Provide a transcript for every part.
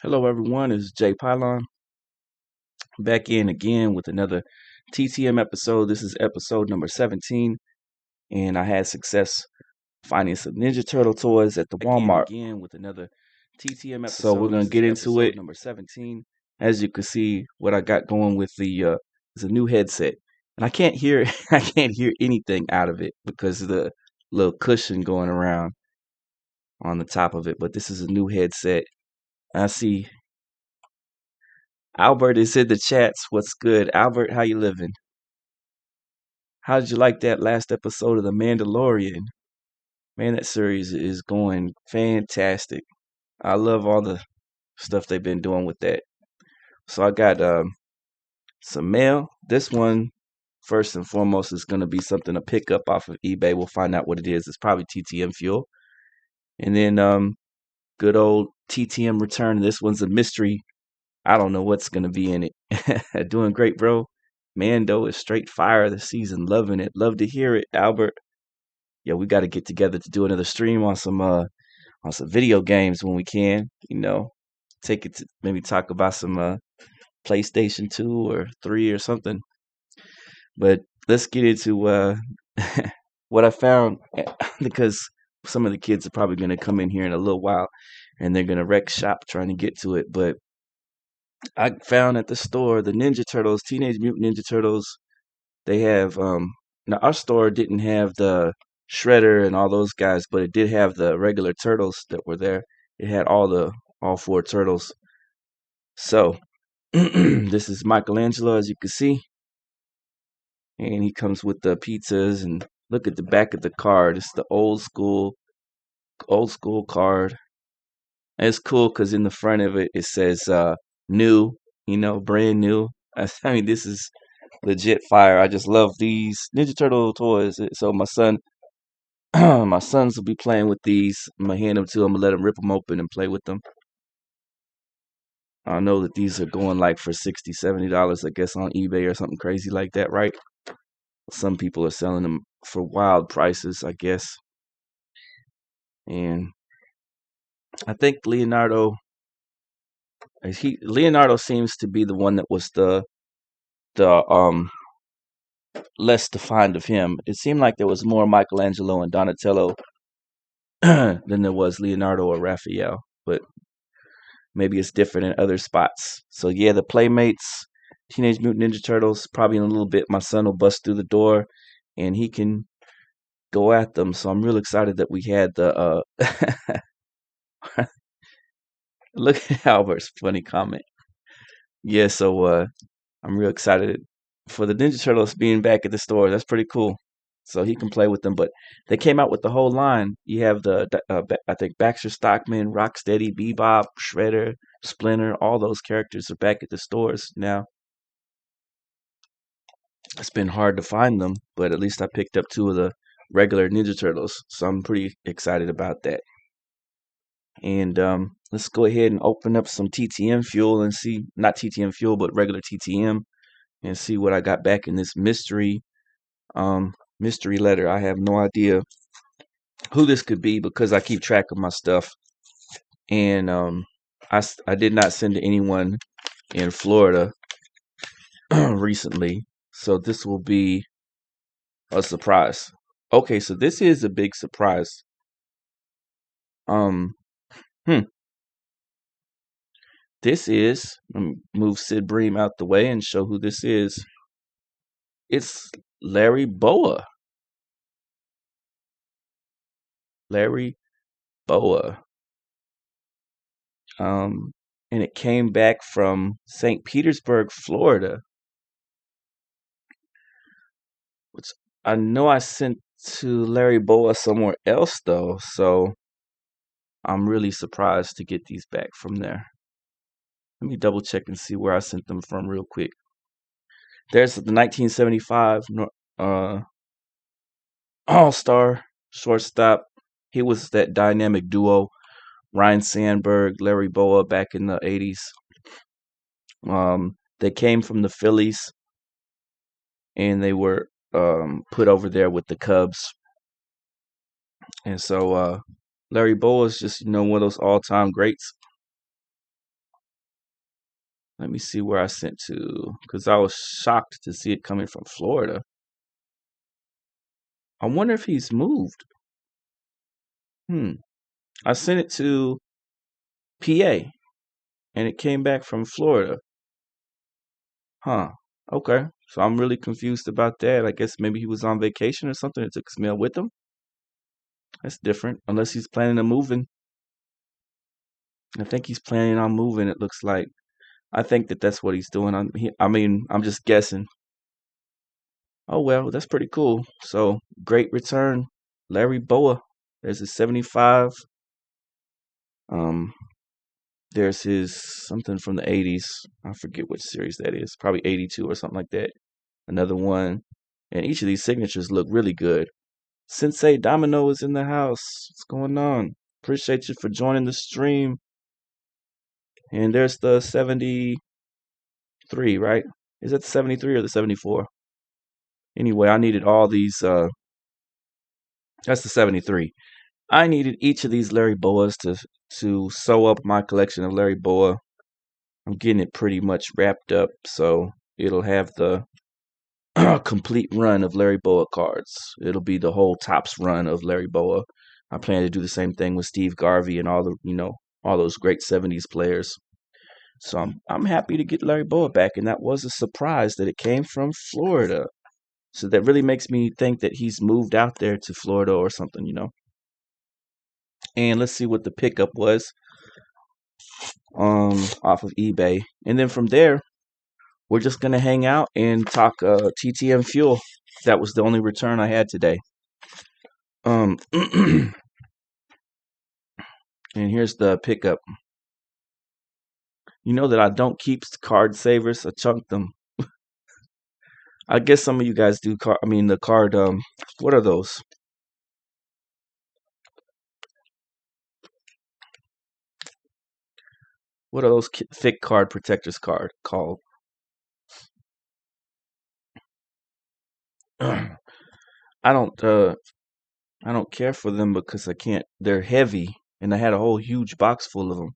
Hello, everyone. It's Jay Pylon back in again with another TTM episode. This is episode number 17, and I had success finding some Ninja Turtle toys at the Walmart. Again with another TTM episode. So we're gonna get into it. Number 17. As you can see, what I got going with the is a new headset, and I can't hear I can't hear anything out of it because of the little cushion going around on the top of it. But this is a new headset. I see Albert is in the chats. What's good? Albert, how you living? How did you like that last episode of The Mandalorian? Man, that series is going fantastic. I love all the stuff they've been doing with that. So I got some mail. This one, first and foremost, is going to be something to pick up off of eBay. We'll find out what it is. It's probably TTM fuel. And then good old TTM return. This one's a mystery. I don't know what's going to be in it. Doing great, bro. Mando is straight fire this season. Loving it. Love to hear it, Albert. Yeah, we got to get together to do another stream on some video games when we can. Take it to maybe talk about some PlayStation 2 or 3 or something. But let's get into what I found because some of the kids are probably going to come in here in a little while and they're going to wreck shop trying to get to it. But I found at the store the Ninja Turtles, Teenage Mutant Ninja Turtles. They have now our store didn't have the Shredder and all those guys, but it did have the regular turtles that were there. It had all four turtles. So this is Michelangelo, as you can see, and he comes with the pizzas. And look at the back of the card. It's the old school card. And it's cool because in the front of it it says new, brand new. I mean, this is legit fire. I just love these Ninja Turtle toys. So my son, my sons will be playing with these. I'm gonna hand them to them and let them rip them open and play with them. I know that these are going like for $60, $70, I guess, on eBay or something crazy like that, right? Some people are selling them for wild prices, I guess. And I think Leonardo seems to be the one that was the less defined of him. It seemed like there was more Michelangelo and Donatello than there was Leonardo or Raphael, but maybe it's different in other spots. So yeah, the Playmates, Teenage Mutant Ninja Turtles, probably in a little bit my son will bust through the door and he can go at them. So I'm real excited that we had the look at Albert's funny comment. Yeah, so I'm real excited for the Ninja Turtles being back at the store. That's pretty cool. So he can play with them. But they came out with the whole line. You have I think Baxter Stockman, Rocksteady, Bebop, Shredder, Splinter. All those characters are back at the stores now. It's been hard to find them, but at least I picked up two of the regular Ninja Turtles. So I'm pretty excited about that. And let's go ahead and open up some TTM fuel and see, not TTM fuel, but regular TTM, and see what I got back in this mystery letter. I have no idea who this could be because I keep track of my stuff, and I did not send to anyone in Florida recently, so this will be a surprise. Okay, so this is a big surprise. This is, let me move Sid Bream out the way and show who this is. It's Larry Boa. Larry Boa. And it came back from St. Petersburg, Florida. Which I know I sent to Larry Boa somewhere else though, so I'm really surprised to get these back from there. Let me double check and see where I sent them from real quick. There's the 1975 All-Star shortstop. He was that dynamic duo, Ryan Sandberg, Larry Boa, back in the 80s. They came from the Phillies, and they were put over there with the Cubs. And so Larry Boa is just, one of those all-time greats. Let me see where I sent to, because I was shocked to see it coming from Florida. I wonder if he's moved. I sent it to PA, and it came back from Florida. Huh. Okay. So I'm really confused about that. I guess maybe he was on vacation or something and took his mail with him. That's different. Unless he's planning on moving. I think he's planning on moving, it looks like. I think that that's what he's doing. I mean, I'm just guessing. Oh, well, that's pretty cool. So, great return. Larry Boa. There's his 75. Um, there's his something from the 80s. I forget which series that is. Probably 82 or something like that. Another one. And each of these signatures look really good. Sensei Domino is in the house. What's going on? Appreciate you for joining the stream. And there's the 73, right? Is that the 73 or the 74? Anyway, I needed all these. That's the 73. I needed each of these Larry Boas to sew up my collection of Larry Boa. I'm getting it pretty much wrapped up, so it'll have the complete run of Larry Boa cards. It'll be the whole tops run of Larry Boa. I plan to do the same thing with Steve Garvey and all the all those great 70s players. So I'm happy to get Larry Boa back, and that was a surprise that it came from Florida. So that really makes me think that he's moved out there to Florida or something. And let's see what the pickup was off of eBay. And then from there, we're just gonna hang out and talk TTM fuel. That was the only return I had today. And here's the pickup. You know that I don't keep card savers. I chunk them. I guess some of you guys do. The card. What are those? What are those thick card protectors called? I don't. I don't care for them because I can't. They're heavy, and I had a whole huge box full of them.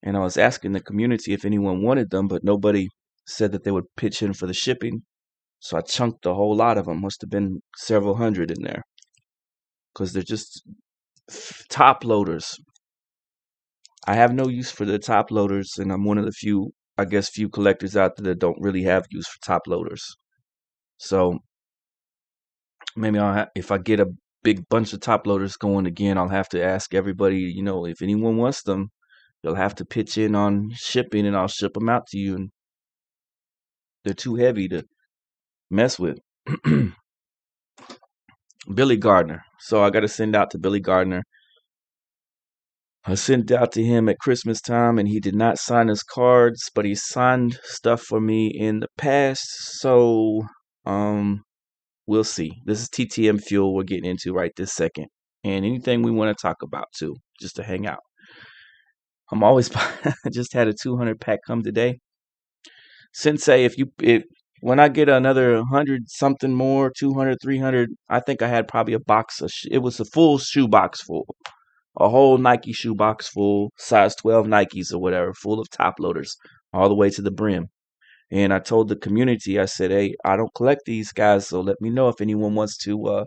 And I was asking the community if anyone wanted them, but nobody said that they would pitch in for the shipping. So I chunked a whole lot of them. Must have been several hundred in there because they're just top loaders. I have no use for the top loaders, and I'm one of the few collectors out there that don't really have use for top loaders. So maybe if I get a big bunch of top loaders going again, I'll have to ask everybody, if anyone wants them, you'll have to pitch in on shipping, and I'll ship them out to you. And they're too heavy to mess with. Billy Gardner. So I got to send out to Billy Gardner. I sent out to him at Christmas time, and he did not sign his cards, but he signed stuff for me in the past. So, we'll see. This is TTM fuel we're getting into right this second, and anything we want to talk about too, just to hang out. I'm always. I just had a 200 pack come today. Sensei, if when I get another 100 something more, 200, 300, I think I had probably a box of. It was a full shoe box full. A whole Nike shoe box full, size 12 Nikes or whatever, full of top loaders all the way to the brim. And I told the community, I said, hey, I don't collect these guys, so let me know if anyone wants to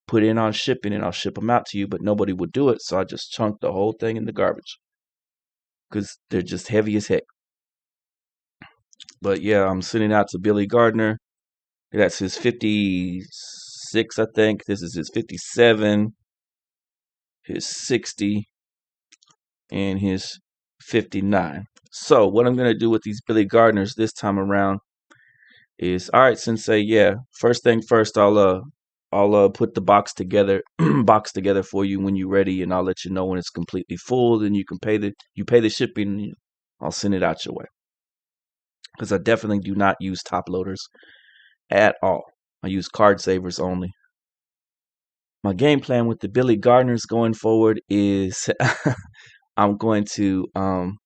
put in on shipping, and I'll ship them out to you. But nobody would do it, so I just chunked the whole thing in the garbage because they're just heavy as heck. But yeah, I'm sending out to Billy Gardner. That's his 56, I think. This is his 57, his 60, and his 59. So what I'm gonna do with these Billy Gardners this time around is, all right, Sensei. Yeah, first thing first, I'll put the box together, for you when you're ready, and I'll let you know when it's completely full. Then you pay the shipping. And I'll send it out your way because I definitely do not use top loaders at all. I use card savers only. My game plan with the Billy Gardners going forward is I'm going to I'm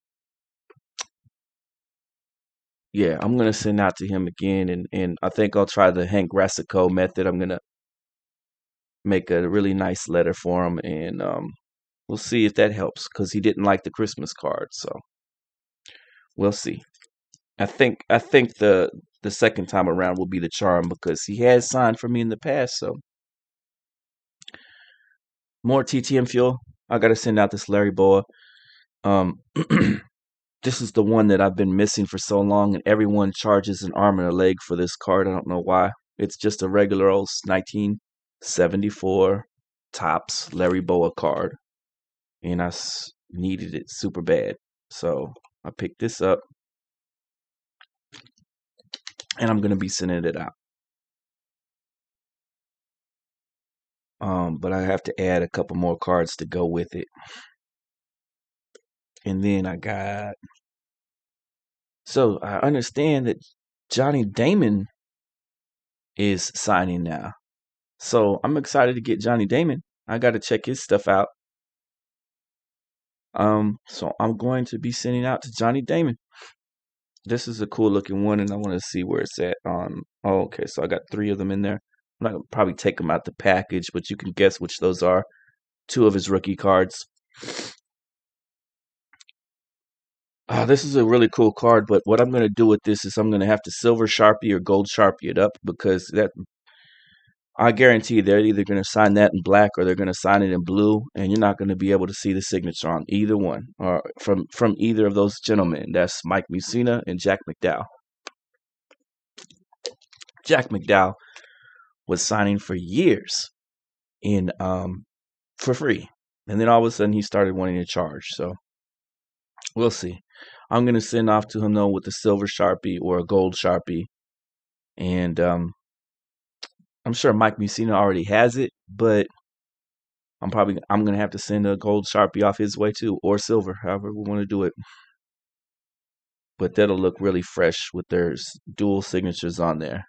gonna send out to him again, and I think I'll try the Hank Rassico method. I'm gonna make a really nice letter for him, and we'll see if that helps because he didn't like the Christmas card. So we'll see. I think the second time around will be the charm because he has signed for me in the past. So more TTM fuel. I gotta send out this Larry Boa. Um, this is the one that I've been missing for so long, and everyone charges an arm and a leg for this card. I don't know why. It's just a regular old 1974 Topps Larry Boa card, and needed it super bad. So I picked this up, and I'm gonna be sending it out. But I have to add a couple more cards to go with it, and then I got. So I understand that Johnny Damon is signing now. So I'm excited to get Johnny Damon. I got to check his stuff out. So I'm going to be sending out to Johnny Damon. This is a cool looking one, and I want to see where it's at. Oh, okay, so I got 3 of them in there. I'm not gonna probably take them out the package, but you can guess which those are. 2 of his rookie cards. This is a really cool card, but what I'm going to do with this is I'm going to have to silver sharpie or gold sharpie it up because that I guarantee they're either going to sign that in black or they're going to sign it in blue, and you're not going to be able to see the signature on either one or from either of those gentlemen. That's Mike Mussina and Jack McDowell. Jack McDowell was signing for years in for free, and then all of a sudden he started wanting to charge. So we'll see. I'm going to send off to him though with a silver sharpie or a gold sharpie, and I'm sure Mike Mussina already has it, but I'm gonna have to send a gold sharpie off his way too, or silver, however we want to do it. But that'll look really fresh with their dual signatures on there.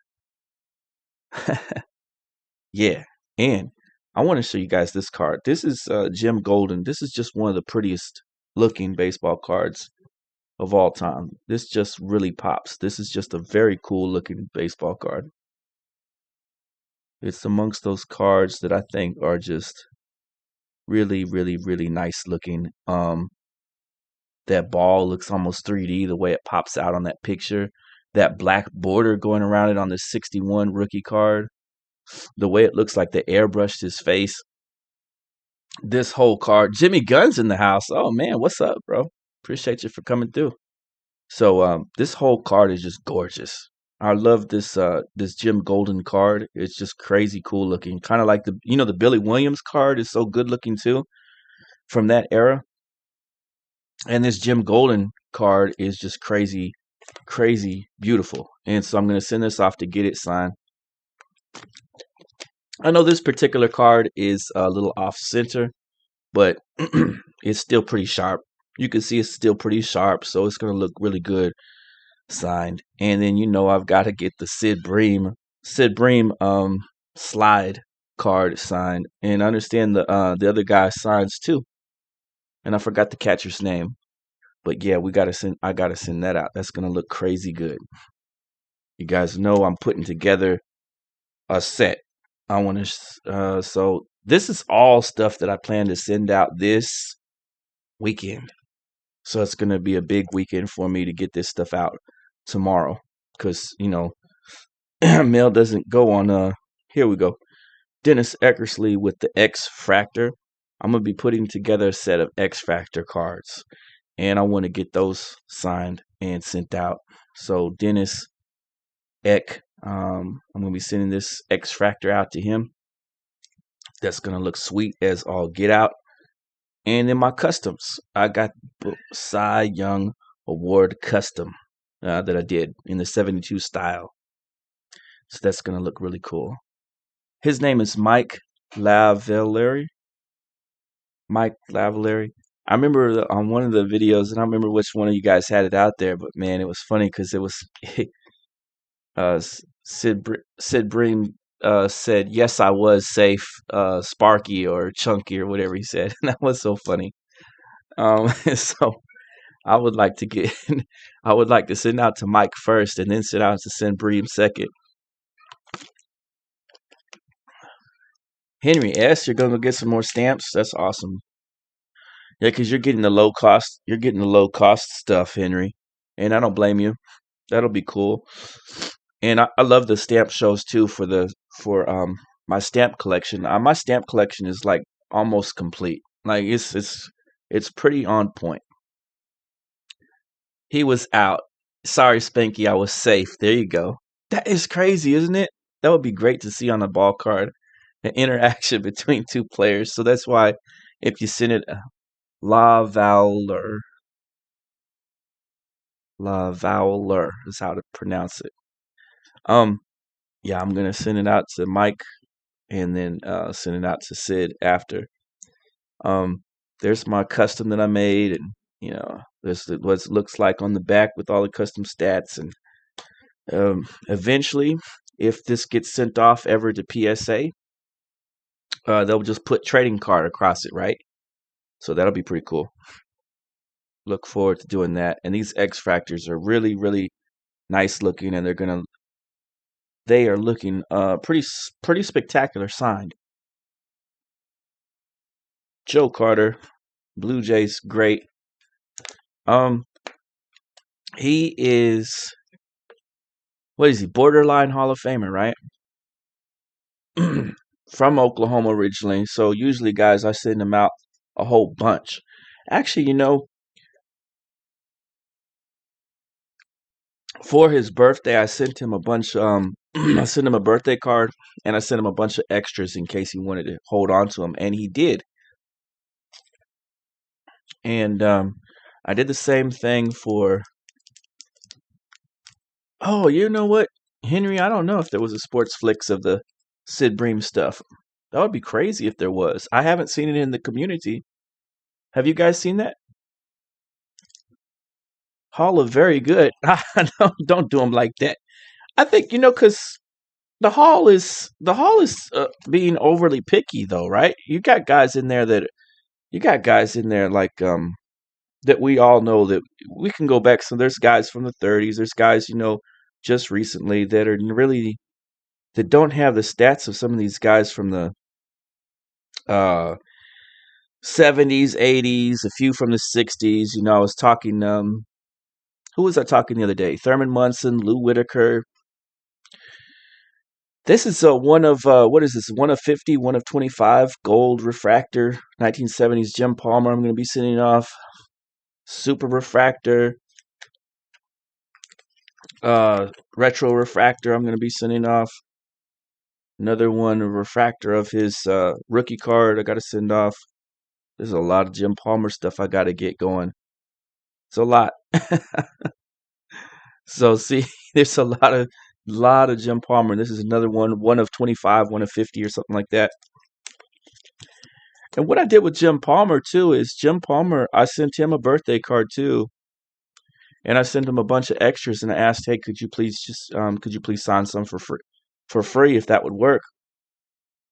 Yeah, and I want to show you guys this card. This is Jim Golden. This is just one of the prettiest looking baseball cards of all time. This just really pops. This is just a very cool looking baseball card. It's amongst those cards that I think are just really, really, really nice looking. That ball looks almost 3D the way it pops out on that picture. That black border going around it on the 61 rookie card. The way it looks like they airbrushed his face. This whole card. Jimmy Gunn's in the house. Oh man, what's up, bro? Appreciate you for coming through. So this whole card is just gorgeous. I love this Jim Golden card. It's just crazy cool looking. Kind of like the Billy Williams card is so good looking too from that era. And this Jim Golden card is just crazy, crazy beautiful. And so I'm going to send this off to get it signed. I know this particular card is a little off center, but it's still pretty sharp. You can see it's still pretty sharp, so it's going to look really good signed. And then I've got to get the Sid Bream slide card signed. And I understand the other guy signs too. And I forgot the catcher's name. But yeah, I gotta send that out. That's gonna look crazy good. You guys know I'm putting together a set. I want to. So this is all stuff that I plan to send out this weekend. So it's gonna be a big weekend for me to get this stuff out tomorrow, because mail doesn't go on. Here we go. Dennis Eckersley with the X Fractor. I'm gonna be putting together a set of X Factor cards, and I want to get those signed and sent out. So Dennis Eck, I'm going to be sending this X Fractor out to him. That's going to look sweet as all get out. And in my customs, I got Cy Young Award custom that I did in the 72 style. So that's going to look really cool. His name is Mike Lavalleri. I remember on one of the videos, and I don't remember which one of you guys had it out there, but man, it was funny because it was Sid Bream said, "Yes, I was safe, Sparky or Chunky or whatever he said." And that was so funny. So I would like to get, I would like to send out to Mike first, and then send out to Sid Bream second. Henry S., you're gonna go get some more stamps. That's awesome. Yeah, because you're getting the low cost. You're getting the low cost stuff, Henry. and I don't blame you. That'll be cool. And I love the stamp shows too for my stamp collection. My stamp collection is like almost complete. Like it's pretty on point. He was out. Sorry, Spanky, I was safe. There you go. That is crazy, isn't it? That would be great to see on a ball card, an interaction between two players. So that's why if you send it La Valor, La Valor is how to pronounce it. Um, yeah, I'm gonna send it out to Mike and then send it out to Sid after. Um, there's my custom that I made, and this is what it looks like on the back with all the custom stats. And eventually, if this gets sent off ever to PSA, they'll just put trading card across it, right? So that'll be pretty cool. Look forward to doing that. And these X Fractors are really, really nice looking, and they are looking pretty spectacular signed. Joe Carter, Blue Jays, great. Um, he is, what is he? Borderline Hall of Famer, right? From Oklahoma originally. So usually, guys, I send him out a whole bunch. Actually, for his birthday, I sent him a bunch. I sent him a birthday card, and I sent him a bunch of extras in case he wanted to hold on to them, and he did. And I did the same thing for. Oh, you know what, Henry? I don't know if there was a sports flicks of the Sid Bream stuff. That would be crazy if there was. I haven't seen it in the community. Have you guys seen that? Hall of Very Good. No, don't do them like that. I think because the hall is being overly picky though, right? You got guys in there like that we all know that we can go back. So there's guys from the 30s. There's guys just recently that are really that don't have the stats of some of these guys from the uh 70s, 80s, a few from the 60s. I was talking who was I talking the other day? Thurman Munson, Lou Whitaker. This is one of what is this? One of 50, one of 25 gold refractor, 1970s Jim Palmer. I'm going to be sending off super refractor, retro refractor. I'm going to be sending off another one, a refractor of his rookie card. I got to send off. There's a lot of Jim Palmer stuff I got to get going. It's a lot. So see, there's a lot of Jim Palmer. This is another one of 25, one of 50, or something like that. And what I did with Jim Palmer too is Jim Palmer, I sent him a birthday card too, and I sent him a bunch of extras, and I asked, hey, could you please sign some for free if that would work,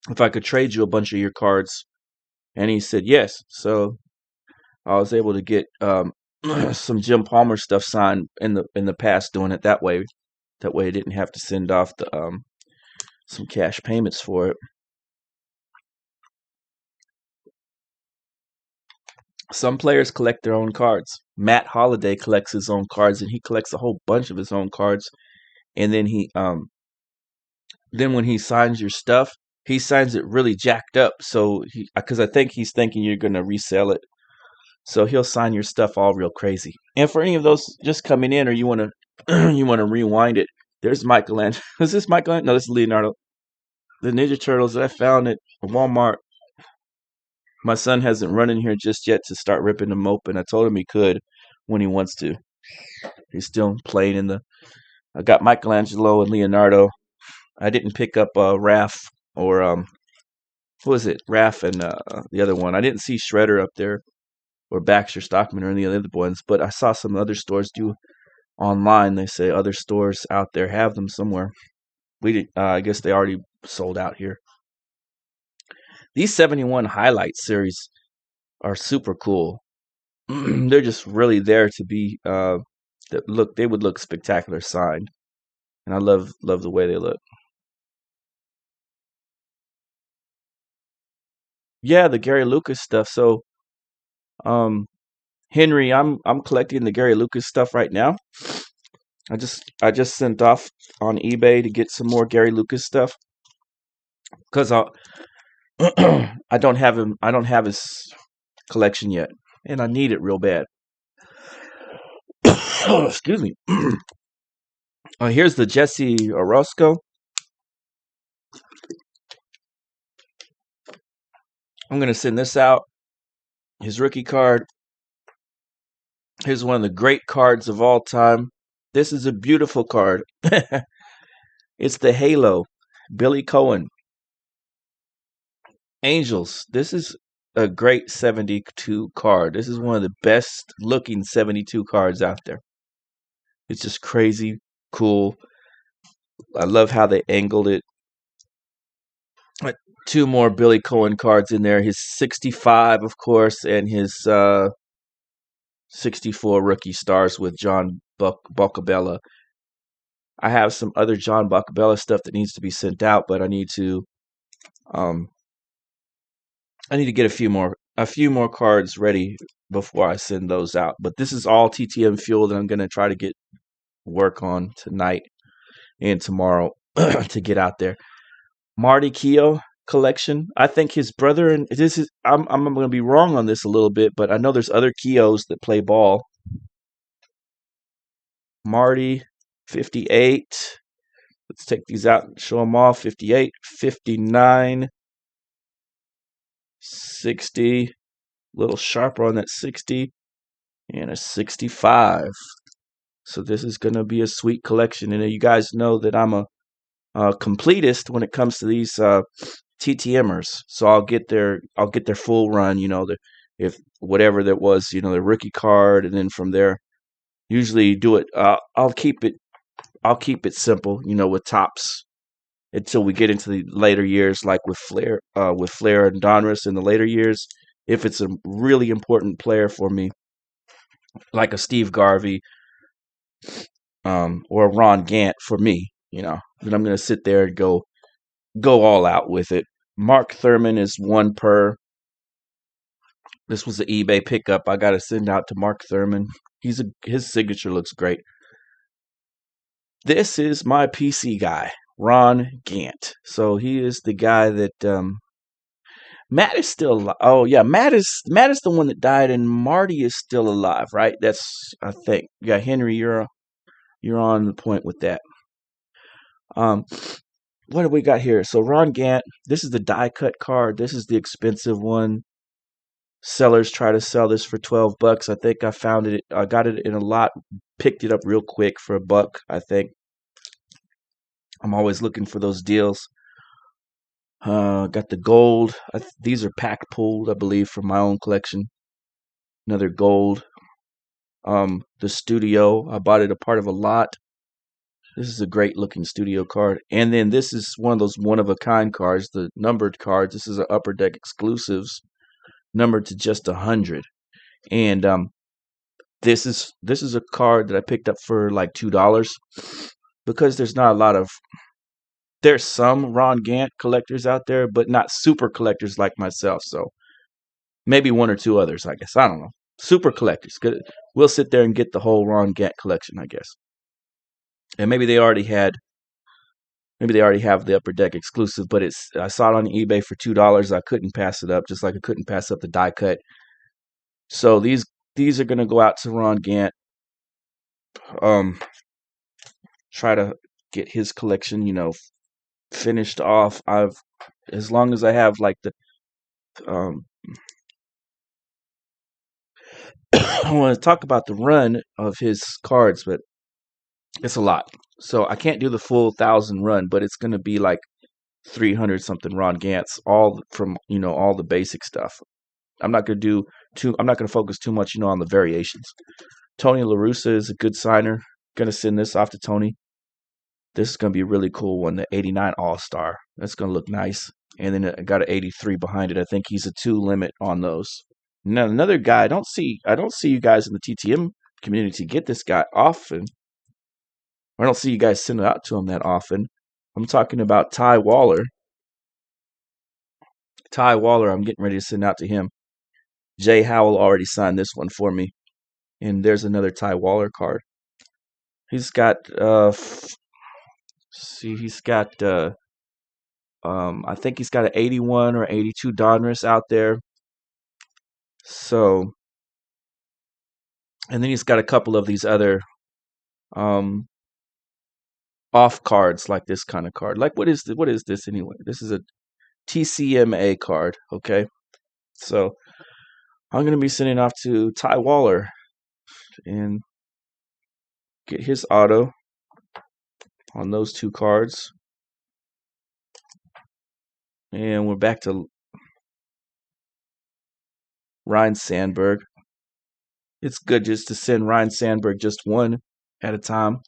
if I could trade you a bunch of your cards, and he said yes. So I was able to get some Jim Palmer stuff signed in the past, doing it that way. That way, I didn't have to send off the some cash payments for it. Some players collect their own cards. Matt Holliday collects his own cards, and he collects a whole bunch of his own cards. And then when he signs your stuff, he signs it really jacked up. So because I think he's thinking you're gonna resell it, so he'll sign your stuff all real crazy. And for any of those just coming in, or you wanna you wanna rewind it, there's Michelangelo. Is this Michelangelo? No, this is Leonardo. The Ninja Turtles that I found at Walmart. My son hasn't run in here just yet to start ripping them open. I told him he could when he wants to. He's still playing in the. I got Michelangelo and Leonardo. I didn't pick up Raph or what was it? Raph and the other one. I didn't see Shredder up there or Baxter Stockman or any of the other ones, but I saw some other stores do online. They say other stores out there have them somewhere. We did. I guess they already sold out here. These 71 highlight series are super cool. They're just really there to be they would look spectacular signed, and I love the way they look. Yeah, the Gary Lucas stuff. So Henry, I'm collecting the Gary Lucas stuff right now. I just sent off on eBay to get some more Gary Lucas stuff because I I don't have him. I don't have his collection yet, and I need it real bad. Excuse me. Here's the Jesse Orozco. I'm gonna send this out. His rookie card. Here's one of the great cards of all time. This is a beautiful card. It's the Halo. Billy Cohen. Angels. This is a great 72 card. This is one of the best looking 72 cards out there. It's just crazy cool. I love how they angled it. Two more Billy Cohen cards in there. His 65, of course, and his 64 rookie stars with John Boccabella. I have some other John Boccabella stuff that needs to be sent out, but I need to get a few more cards ready before I send those out. But this is all TTM fuel that I'm going to try to get work on tonight and tomorrow to get out there. Marty Keough collection. I think his brother, and this is I'm going to be wrong on this a little bit, but I know there's other Keoughs that play ball. Marty 58. Let's take these out and show them off. 58, 59, 60. A little sharper on that 60, and a 65. So this is going to be a sweet collection. And you guys know that I'm a completist when it comes to these TTMers. So I'll get their full run. If whatever that was, the rookie card, and then from there, usually do it. I'll keep it simple. With tops until we get into the later years, like with Flair and Donruss in the later years. If it's a really important player for me, like a Steve Garvey, or Ron Gant for me, then I'm going to sit there and go all out with it. Mark Thurman is 1 per. This was an eBay pickup. I got to send out to Mark Thurman. His signature looks great. This is my PC guy, Ron Gant. So he is the guy that Matt is still alive. Oh yeah, Matt is the one that died, and Marty is still alive, right? That's, I think. Yeah, Henry, you're on the point with that. What do we got here? So Ron Gant, this is the die cut card. This is the expensive one. Sellers try to sell this for $12. I think I found it. I got it in a lot. Picked it up real quick for $1, I think. I'm always looking for those deals. Got the gold. These are pack pulled, I believe, from my own collection. Another gold. The studio. I bought it a part of a lot. This is a great looking studio card. And then this is one of those one of a kind cards, the numbered cards. This is an Upper Deck exclusives, numbered to just 100. And this is a card that I picked up for like $2 because there's not a lot of. There's some Ron Gant collectors out there, but not super collectors like myself. So maybe one or two others, I guess. I don't know. Super collectors. We'll sit there and get the whole Ron Gant collection, I guess. And maybe they already have the Upper Deck exclusive, but I saw it on eBay for $2. I couldn't pass it up, just like I couldn't pass up the die cut. So these are going to go out to Ron Gant. Try to get his collection, finished off. As long as I have like the I want to talk about the run of his cards, but it's a lot. So I can't do the full 1,000 run, but it's going to be like 300 something Ron Gants, all from, all the basic stuff. I'm not going to focus too much, on the variations. Tony La Russa is a good signer. Going to send this off to Tony. This is going to be a really cool one, the 89 All-Star. That's going to look nice. And then I got an 83 behind it. I think he's a 2 limit on those. Now, another guy, I don't see you guys in the TTM community get this guy often. I don't see you guys send it out to him that often. I'm talking about Ty Waller. I'm getting ready to send out to him. Jay Howell already signed this one for me. And there's another Ty Waller card. He's got he's got I think he's got an 81 or 82 Donruss out there. So, and then he's got a couple of these other um off cards, like this kind of card. Like what is this anyway? This is a TCMA card, okay? So, I'm going to be sending off to Ty Waller and get his auto on those two cards. And we're back to Ryan Sandberg. It's good just to send Ryan Sandberg just one at a time.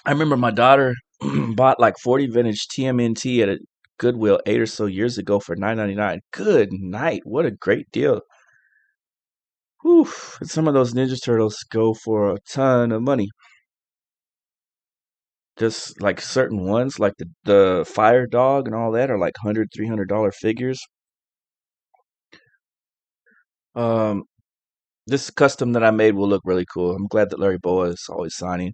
I remember my daughter bought like 40 vintage TMNT at a Goodwill 8 or so years ago for $9.99. Good night. What a great deal. Whew. And some of those Ninja Turtles go for a ton of money. Just like certain ones, like the Fire Dog and all that, are like $100, $300 figures. This custom that I made will look really cool. I'm glad that Larry Boa is always signing.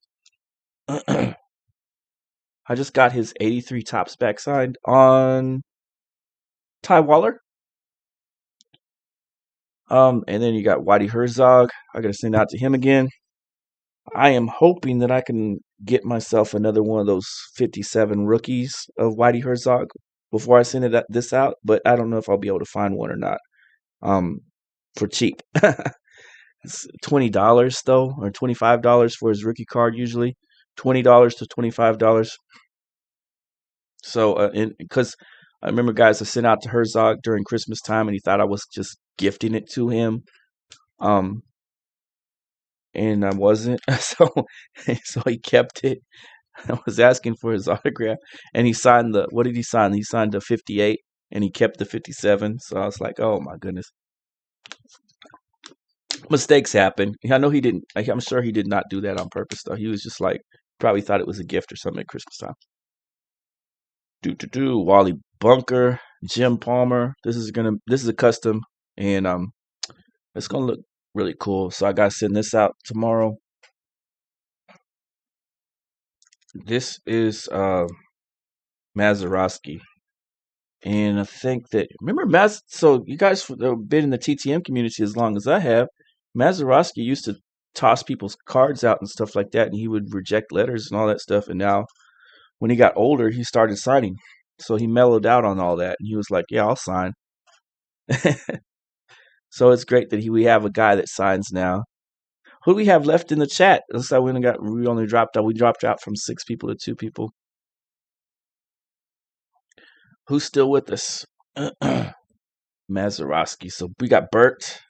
I just got his 83 Topps back signed on Ty Waller. And then you got Whitey Herzog. I gotta send out to him again. I am hoping that I can get myself another one of those 57 rookies of Whitey Herzog before I send this out, but I don't know if I'll be able to find one or not. For cheap. It's $20 though, or $25 for his rookie card usually. $20 to $25. So, because I remember, guys, I sent out to Herzog during Christmas time, and he thought I was just gifting it to him, and I wasn't. So he kept it. I was asking for his autograph, and he signed the. What did he sign? He signed the 58, and he kept the 57. So I was like, oh my goodness. Mistakes happen. I know he didn't. I'm sure he did not do that on purpose, though. He was just like probably thought it was a gift or something at Christmas time. Wally Bunker, Jim Palmer. This is a custom, and it's gonna look really cool. So I gotta send this out tomorrow. This is Mazeroski, and I think that remember So you guys have been in the TTM community as long as I have. Mazeroski used to toss people's cards out and stuff like that, and he would reject letters and all that stuff. And now, when he got older, he started signing. So he mellowed out on all that, and he was like, "Yeah, I'll sign." So it's great that we have a guy that signs now. Who do we have left in the chat? Looks like we only dropped out. We dropped out from 6 people to 2 people. Who's still with us? Mazeroski. So we got Bert.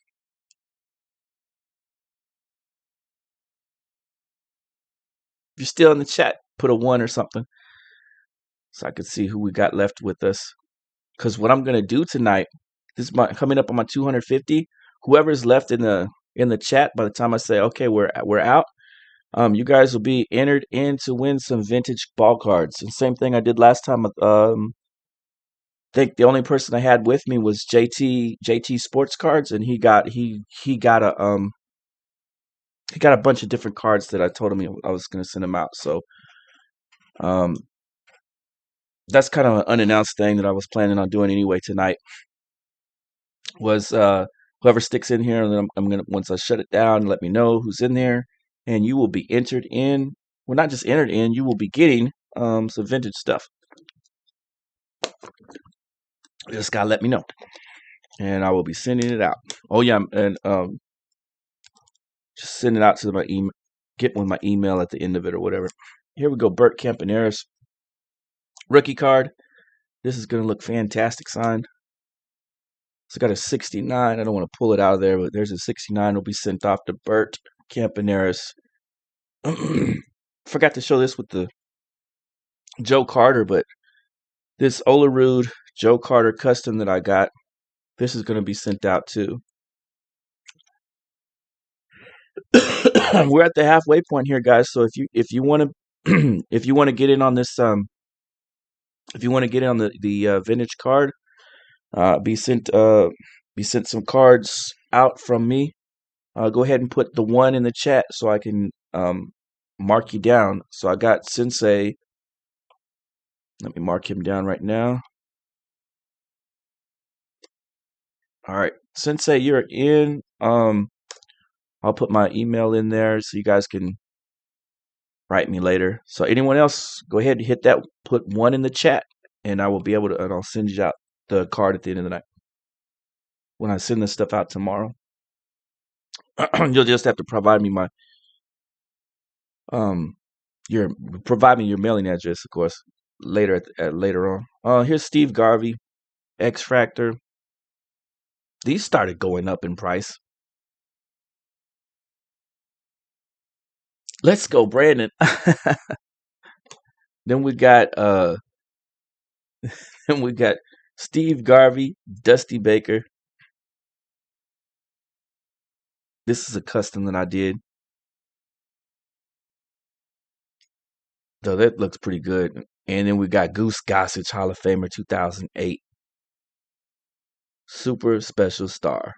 If you're still in the chat, put a 1 or something, so I could see who we got left with us. Because what I'm gonna do tonight, this is coming up on my 250. Whoever's left in the chat by the time I say okay, we're out. You guys will be entered in to win some vintage ball cards. And same thing I did last time. I think the only person I had with me was JT Sports Cards, and he got a bunch of different cards that I told him I was going to send him out. So that's kind of an unannounced thing that I was planning on doing anyway tonight. Was whoever sticks in here, and then I'm gonna, once I shut it down, let me know who's in there, and you will be entered in. Well, not just entered in, you will be getting some vintage stuff. You just gotta let me know, and I will be sending it out. Oh yeah, and just send it out to my email. Get with my email at the end of it or whatever. Here we go, Bert Campaneris rookie card. This is gonna look fantastic signed. So I got a 69. I don't want to pull it out of there, but there's a 69. Will be sent off to Bert Campaneris. Forgot to show this with the Joe Carter, but this Olerud Joe Carter custom that I got, this is going to be sent out too. We're at the halfway point here, guys. So if you want to if you want to get in on this if you want to get in on the vintage card, be sent You sent some cards out from me. Go ahead and put the one in the chat so I can mark you down. So I got Sensei. Let me mark him down right now. All right, Sensei, you're in. I'll put my email in there so you guys can write me later. So anyone else, go ahead and hit that. Put one in the chat, and I will be able to. And I'll send you out the card at the end of the night when I send this stuff out tomorrow. You'll just have to provide me my um your provide me your mailing address, of course, later later on. Here's Steve Garvey, X Factor. These started going up in price. Let's go, Brandon. Then we got then we got Steve Garvey, Dusty Baker. This is a custom that I did. So that looks pretty good. And then we got Goose Gossage, Hall of Famer 2008. Super special star.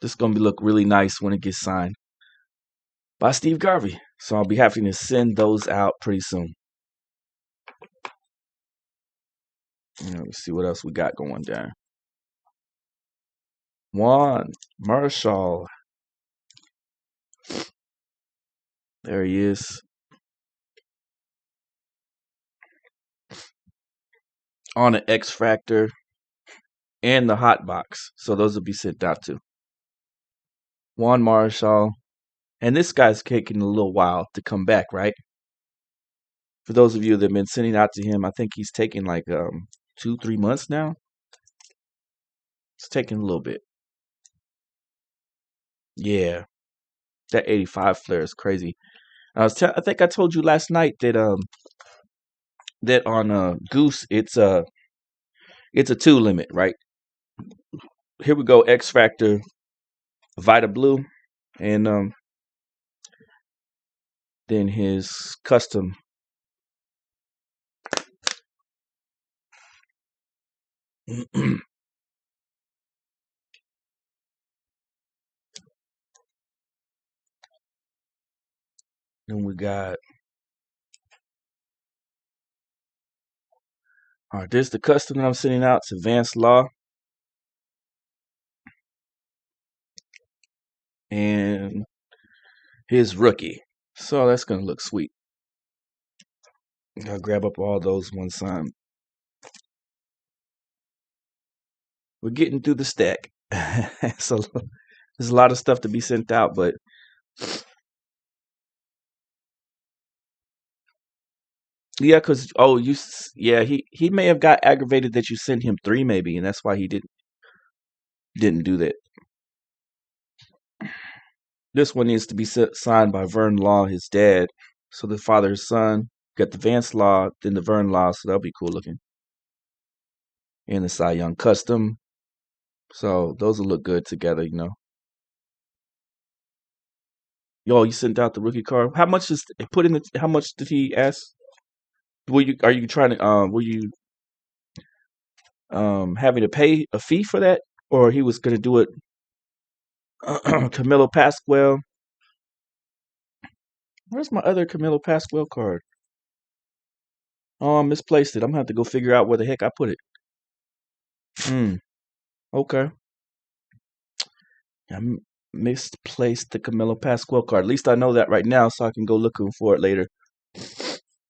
This is going to look really nice when it gets signed by Steve Garvey. So I'll be happy to send those out pretty soon. Let me see what else we got going down. Juan Marshall. There he is. On the X Factor and the Hot Box. So those will be sent out too. Juan Marshall. And this guy's taking a little while to come back, right? For those of you that have been sending out to him, I think he's taking like 2-3 months now. It's taking a little bit. Yeah, that 85 flare is crazy. I think I told you last night that that on Goose it's a 2 limit, right? Here we go, X Factor, Vita Blue, and then his custom. Then we got. All right, this is the custom that I'm sending out. It's Advanced Law. And his rookie. So that's going to look sweet. I'll grab up all those one time. We're getting through the stack. So there's a lot of stuff to be sent out, but yeah, because he may have got aggravated that you sent him 3 maybe, and that's why he didn't do that. This one needs to be signed by Vern Law, his dad. So the father, his son, got the Vance Law, then the Vern Law, so that'll be cool looking. And the Cy Young Custom. So those will look good together, you know. Yo, you sent out the rookie card. How much is put in the? How much did he ask? Are you trying to were you having to pay a fee for that, or he was gonna do it? Camilo Pascual. Where's my other Camilo Pascual card? Oh, I misplaced it. I'm gonna have to go figure out where the heck I put it. Okay. I misplaced the Camilo Pascual card. At least I know that right now, so I can go looking for it later.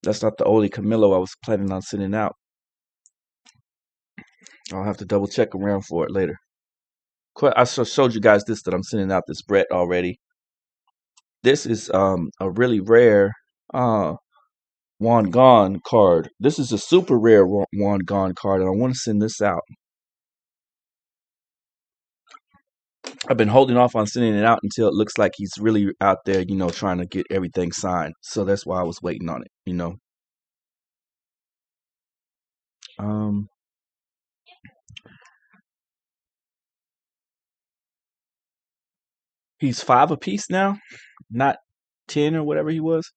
That's not the only Camilo I was planning on sending out. I'll have to double check around for it later. I showed you guys this that I'm sending out this Brett already. This is a really rare Juan Gone card. This is a super rare Juan Gone card, and I want to send this out. I've been holding off on sending it out until it looks like he's really out there, you know, trying to get everything signed. So that's why I was waiting on it, you know. He's 5 apiece now, not 10 or whatever he was.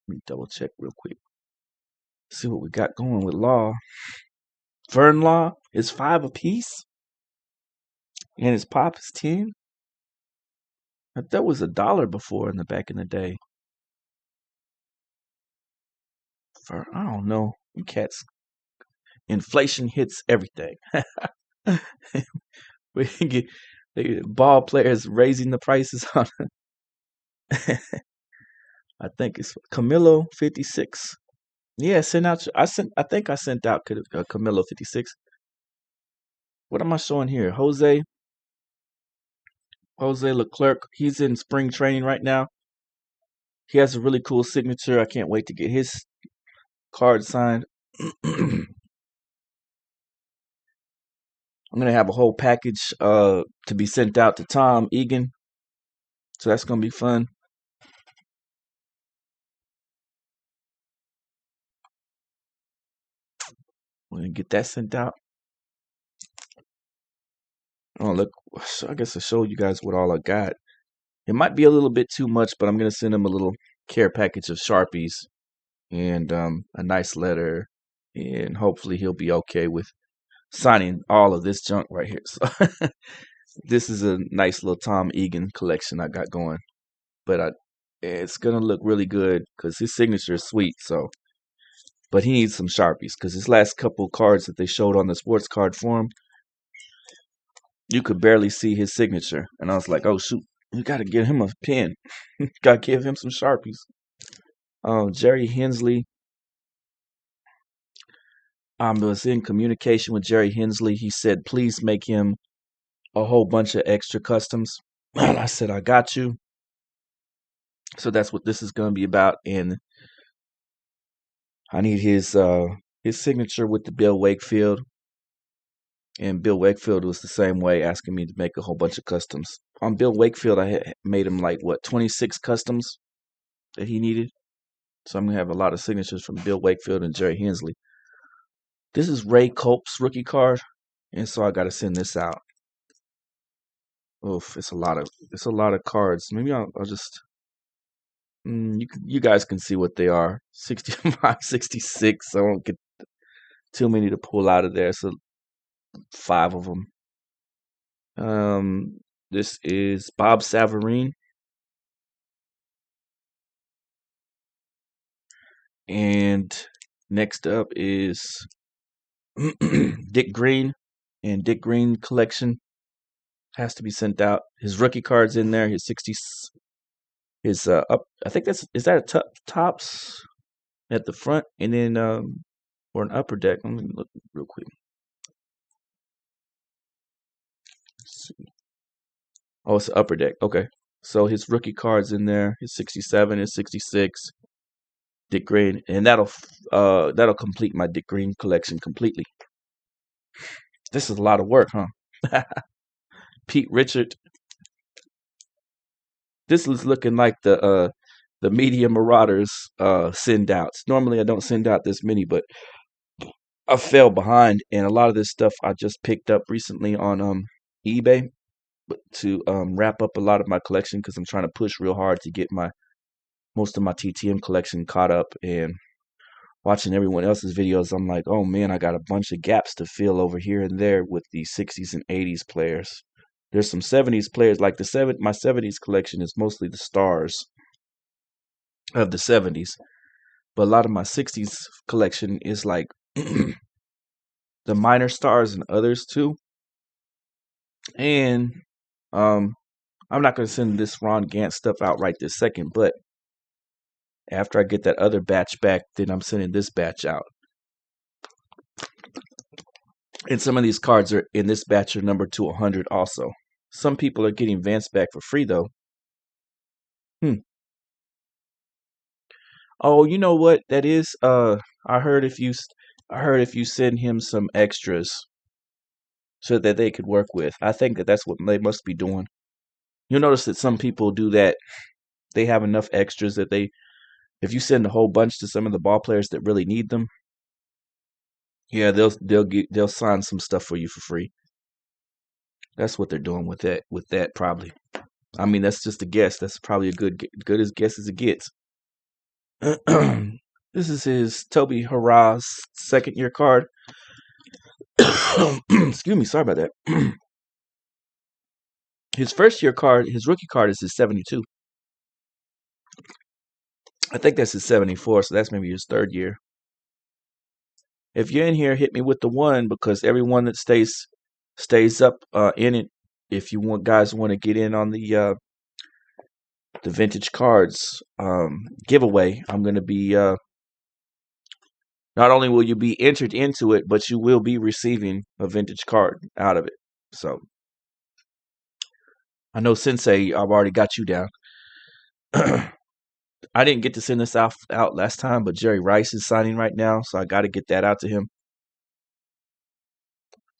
Let me double check real quick. See what we got going with Law. Vern Law, It's 5 apiece, and his pop is 10. That was $1 before in the back in the day. For I don't know, you cats. Inflation hits everything. We get ball players raising the prices on. I think it's Camilo 56. Yeah, sent out. I sent. I think I sent out Camilo 56. What am I showing here? Jose Leclerc. He's in spring training right now. He has a really cool signature. I can't wait to get his card signed. I'm gonna have a whole package to be sent out to Tom Egan. So that's gonna be fun. We're gonna get that sent out. Oh look, I guess I showed you guys what all I got. It might be a little bit too much, but I'm gonna send him a little care package of Sharpies and a nice letter, and hopefully he'll be okay with signing all of this junk right here. So this is a nice little Tom Egan collection I got going, but it's gonna look really good because his signature is sweet. So, but he needs some Sharpies because his last couple cards that they showed on the sports card forum, you could barely see his signature, and I was like, oh shoot, you got to give him a pen. Got to give him some Sharpies. Jerry Hensley. Was in communication with Jerry Hensley. He said, please make him a whole bunch of extra customs. And I said, I got you. So that's what this is going to be about. And I need his signature with the Bill Wakefield. And Bill Wakefield was the same way, asking me to make a whole bunch of customs. On Bill Wakefield, I had made him like, 26 customs that he needed. So I'm going to have a lot of signatures from Bill Wakefield and Jerry Hensley. This is Ray Culp's rookie card. And so I got to send this out. Oof, it's a lot of cards. Maybe I'll just you guys can see what they are. 65, 66. I won't get too many to pull out of there. So 5 of them. This is Bob Savarine. And next up is Dick Green. And Dick Green collection has to be sent out. His rookie card's in there. His 60s. His up. I think is that a tops at the front, and then or an upper deck. Let me look real quick. Let's see. Oh, it's the upper deck. Okay. So his rookie card's in there. His 67, his 66. Dick Green, and that'll complete my Dick Green collection completely. This is a lot of work, huh? Pete Richard. This is looking like the Media Marauders send outs. Normally I don't send out this many, but I fell behind, and a lot of this stuff I just picked up recently on eBay to wrap up a lot of my collection because I'm trying to push real hard to get most of my TTM collection caught up. And watching everyone else's videos, I'm like, oh man, I got a bunch of gaps to fill over here and there with the 60s and 80s players. There's some 70s players, like my 70s collection is mostly the stars of the 70s, but a lot of my 60s collection is like the minor stars and others too. And I'm not going to send this Ron Gant stuff out right this second, but after I get that other batch back, then I'm sending this batch out. And some of these cards are in this batch are numbered to 100 also. Some people are getting Vance back for free though. Oh, you know what that is? I heard if you send him some extras so that they could work with. I think that's what they must be doing. You'll notice that some people do that. They have enough extras that if you send a whole bunch to some of the ball players that really need them, yeah, they'll sign some stuff for you for free. That's what they're doing with that probably. I mean, that's just a guess. That's probably a good as guess as it gets. This is his Toby Harrah's second year card. Excuse me, sorry about that. His first year card, his rookie card is his 72. I think that's his 74, so that's maybe his third year. If you're in here, hit me with the one because everyone that stays up in it. If you want to get in on the vintage cards giveaway, I'm going to be not only will you be entered into it, but you will be receiving a vintage card out of it. So I know Sensei, I've already got you down. I didn't get to send this out last time, but Jerry Rice is signing right now, so I got to get that out to him.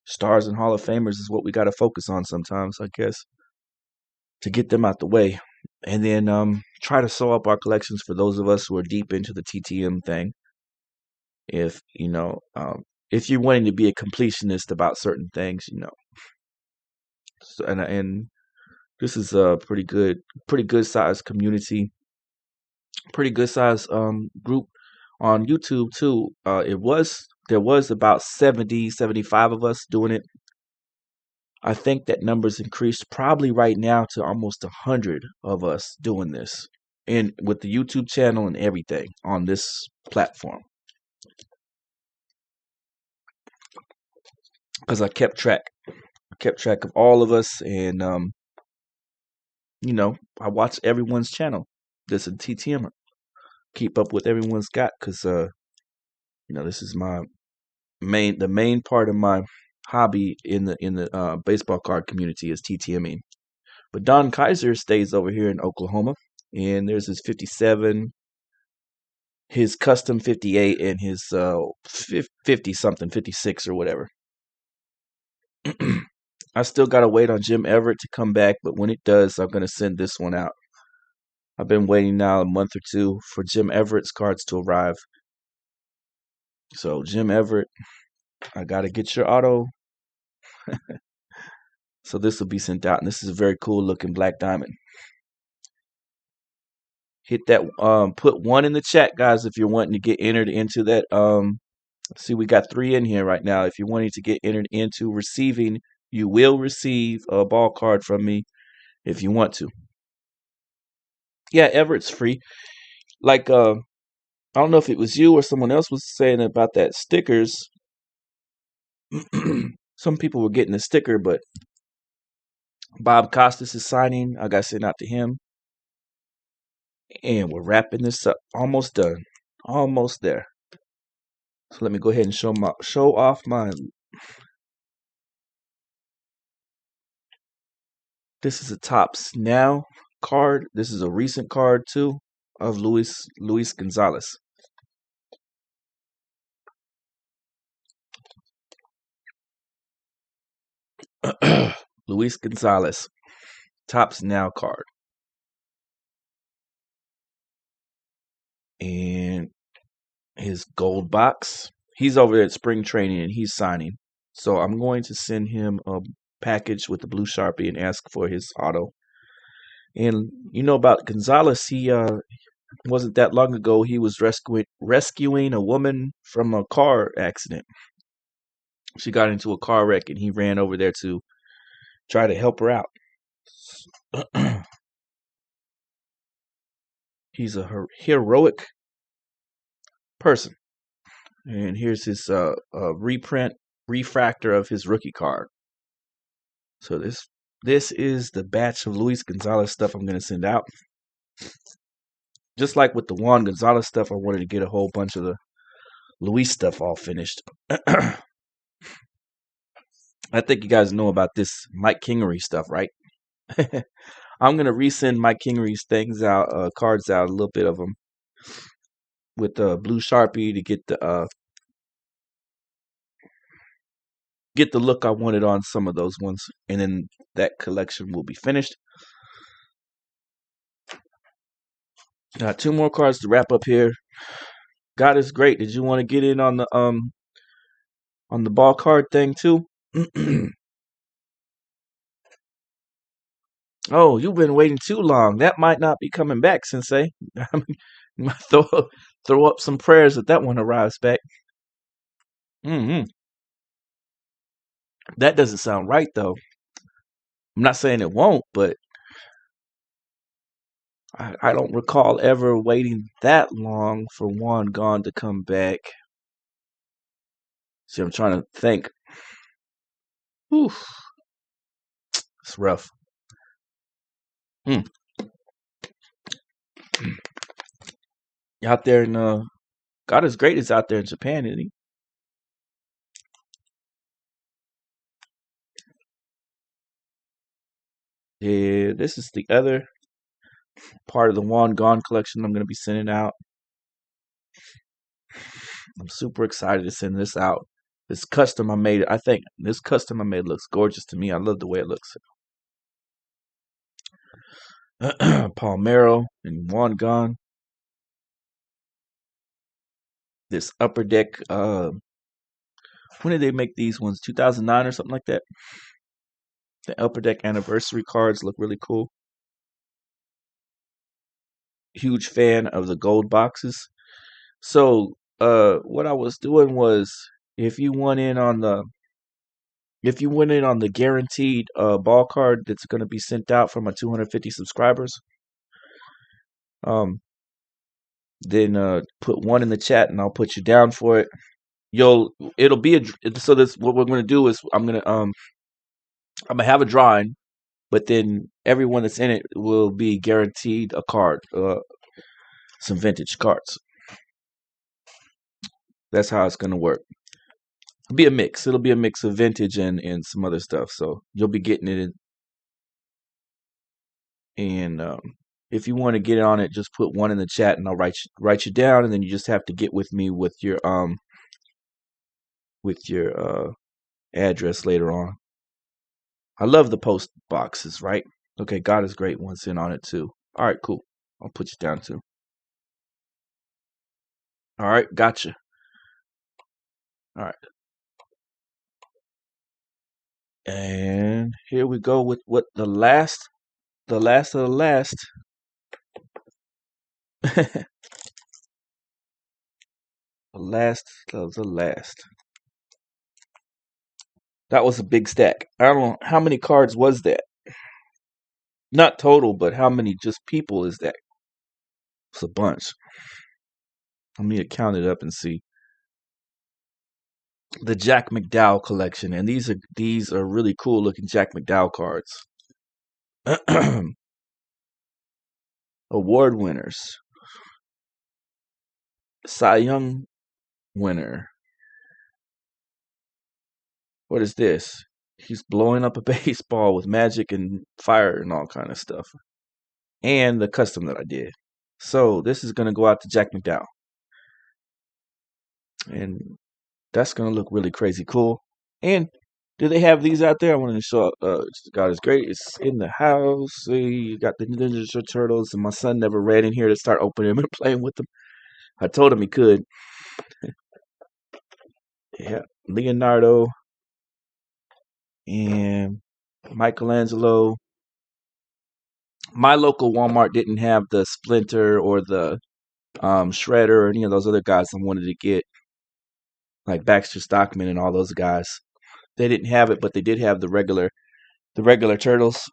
Stars and Hall of Famers is what we got to focus on sometimes, I guess, to get them out the way. And then try to sew up our collections for those of us who are deep into the TTM thing. If if you're wanting to be a completionist about certain things, so, and this is a pretty good size community, pretty good size group on YouTube too. There was about 70, 75 of us doing it. I think that number's increased probably right now to almost 100 of us doing this, and with the YouTube channel and everything on this platform. Because I kept track of all of us, and I watch everyone's channel. This is TTM. Keep up with everyone's got, because this is the main part of my hobby in the baseball card community is TTMing. But Don Kaiser stays over here in Oklahoma, and there's his 57, his custom 58, and his 50 something, 56 or whatever. I still gotta wait on Jim Everett to come back, but when it does, I'm gonna send this one out. I've been waiting now a month or two for Jim Everett's cards to arrive. So Jim Everett, I gotta get your auto. So this will be sent out, and this is a very cool looking black diamond. Hit that put one in the chat, guys, if you're wanting to get entered into that. See, we got 3 in here right now. If you're wanting to get entered into receiving, you will receive a ball card from me if you want to. Yeah, Everett's free. Like I don't know if it was you or someone else was saying about that stickers. Some people were getting a sticker, but Bob Costas is signing. I got sent out to him. And we're wrapping this up. Almost done. Almost there. So let me go ahead and show off mine. This is a Topps Now card. This is a recent card too of Luis Gonzalez. Luis Gonzalez, Topps Now card. And his gold box. He's over there at spring training and he's signing. So I'm going to send him a package with the blue Sharpie and ask for his auto. And you know about Gonzalez, he wasn't that long ago he was rescuing a woman from a car accident. She got into a car wreck and he ran over there to try to help her out. He's a heroic person. And here's his refractor of his rookie card. So this is the batch of Luis Gonzalez stuff I'm going to send out. Just like with the Juan Gonzalez stuff, I wanted to get a whole bunch of the Luis stuff all finished. I think you guys know about this Mike Kingery stuff, right? I'm going to resend Mike Kingery's things out, cards out, a little bit of them, with the blue Sharpie to get the look I wanted on some of those ones, and then that collection will be finished. Got 2 more cards to wrap up here. God is great. Did you want to get in on the ball card thing too? Oh, you've been waiting too long. That might not be coming back, Sensei. I mean, throw up some prayers that one arrives back. That doesn't sound right, though. I'm not saying it won't, but I don't recall ever waiting that long for Juan Gone to come back. See, I'm trying to think. Whew, it's rough. Mm. Out there in God is Great is out there in Japan, isn't he? Yeah, this is the other part of the Juan Gone collection I'm going to be sending out. I'm super excited to send this out. This custom I made, I think this custom I made looks gorgeous to me. I love the way it looks. Palmero and Juan Gone. This upper deck. When did they make these ones? 2009 or something like that. The upper deck anniversary cards look really cool. Huge fan of the gold boxes. So, what I was doing was, if you went in on the guaranteed ball card that's going to be sent out for my 250 subscribers, um, then put one in the chat and I'll put you down for it. It'll be so this what we're going to do is I'm gonna have a drawing, but then everyone that's in it will be guaranteed a card, some vintage cards. That's how it's gonna work. It'll be a mix. It'll be a mix of vintage and some other stuff. So you'll be getting it in. And if you want to get on it, just put one in the chat, and I'll write you down, and then you just have to get with me with your address later on. I love the post boxes, right? Okay, God is Great wants in on it too. All right, cool. I'll put you down too. All right, gotcha. All right. And here we go with what the last of the last. The last of the last. That was a big stack. I don't know how many cards was that? Not total, but how many just people is that? It's a bunch. I need to count it up and see. The Jack McDowell collection, and these are really cool looking Jack McDowell cards. Award winners. Cy Young winner. What is this? He's blowing up a baseball with magic and fire and all kind of stuff. And the custom that I did. So this is going to go out to Jack McDowell. And that's going to look really crazy cool. And do they have these out there? I want to show God is Great. It's in the house. See, you got the Ninja Turtles, and my son never ran in here to start opening them and playing with them. I told him he could. Yeah, Leonardo and Michelangelo. My local Walmart didn't have the Splinter or the Shredder or any of those other guys I wanted to get, like Baxter Stockman and all those guys. They didn't have it, but they did have the regular turtles.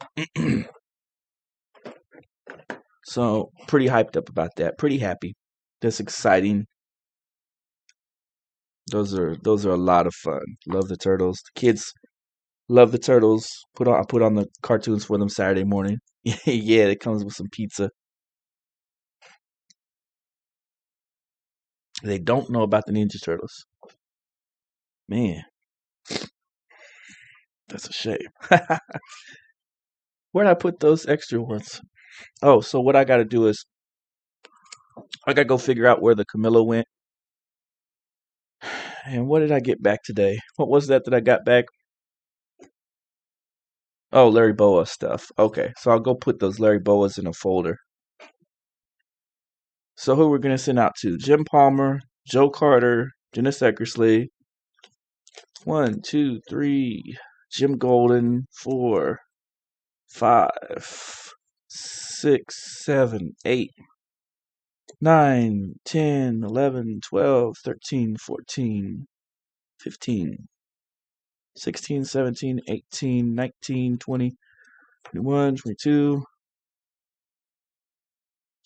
So pretty hyped up about that. Pretty happy. That's exciting. Those are a lot of fun. Love the turtles. The kids love the turtles. I put on the cartoons for them Saturday morning. Yeah, it comes with some pizza. They don't know about the Ninja Turtles. Man, that's a shame. Where'd I put those extra ones? Oh, so what I got to do is I got to go figure out where the Camilla went. And what did I get back today? What was that I got back? Oh, Larry Boa stuff. Okay, so I'll go put those Larry Boas in a folder. So who we're going to send out to? Jim Palmer, Joe Carter, Dennis Eckersley. 1, 2, 3. Jim Golden. 4, 5, 6, 7, 8, 9, 10, 11, 12, 13, 14, 15. 16, 17, 18, 19, 20, 21, 22,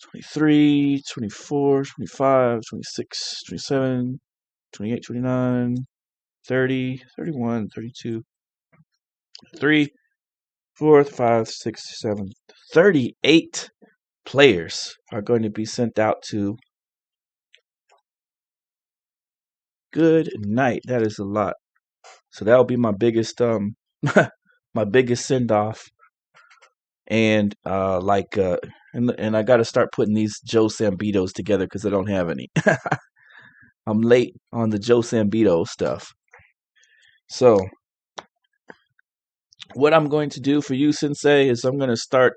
23, 24, 25, 26, 27, 28, 29, 30, 31, 32, 3, 4, 5, 6, 7, 38 players are going to be sent out to good night. That is a lot. So that'll be my biggest my biggest send off. And and I got to start putting these Joe Sambitos together because I don't have any. I'm late on the Joe Sambito stuff. So what I'm going to do for you, Sensei, is I'm going to start